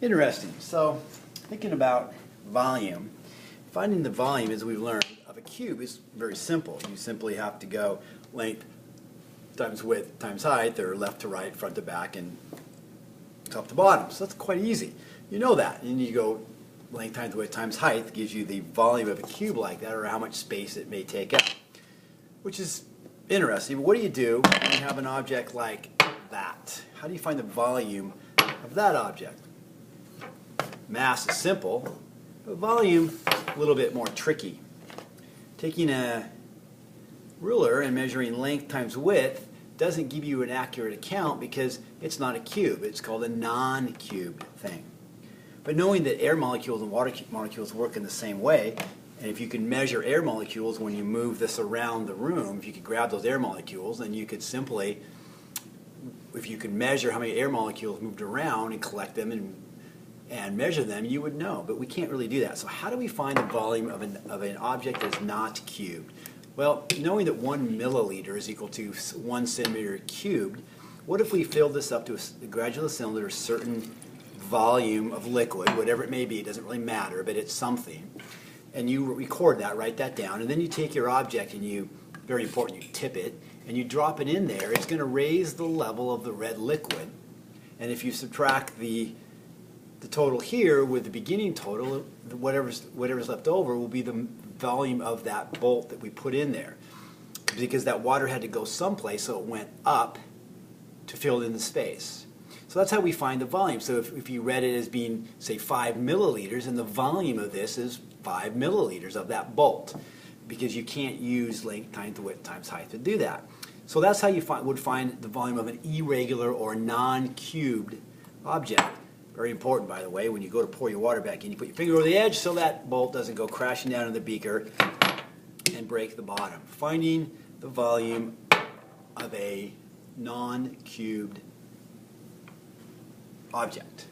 Interesting. So, thinking about volume, finding the volume, as we've learned, of a cube is very simple. You simply have to go length times width times height, or left to right, front to back, and top to bottom. So that's quite easy. You know that. And you go length times width times height gives you the volume of a cube like that, or how much space it may take up, which is interesting. But what do when you have an object like that? How do you find the volume of that object? Mass is simple, but volume a little bit more tricky. Taking a ruler and measuring length times width doesn't give you an accurate account because it's not a cube. It's called a non-cubed thing. But knowing that air molecules and water molecules work in the same way, and if you can measure air molecules when you move this around the room, if you could grab those air molecules, then you could simply, if you could measure how many air molecules moved around and collect them and measure them, you would know. But we can't really do that. So how do we find the volume of an object that is not cubed? Well, knowing that 1 milliliter is equal to 1 centimeter cubed, what if we filled this up to a gradular cylinder, a certain volume of liquid, whatever it may be, it doesn't really matter, but it's something, and you record that, write that down, and then you take your object and you, very important, you tip it, and you drop it in there. It's going to raise the level of the red liquid, and if you subtract the total here with the beginning total, whatever's left over will be the volume of that bolt that we put in there, because that water had to go someplace, so it went up to fill in the space. So that's how we find the volume. So if you read it as being, say, 5 milliliters, and the volume of this is 5 milliliters of that bolt, because you can't use length times width times height to do that. So that's how you would find the volume of an irregular or non-cubed object. Very important, by the way, when you go to pour your water back in, you put your finger over the edge so that bolt doesn't go crashing down in the beaker and break the bottom. Finding the volume of a non-cubed object.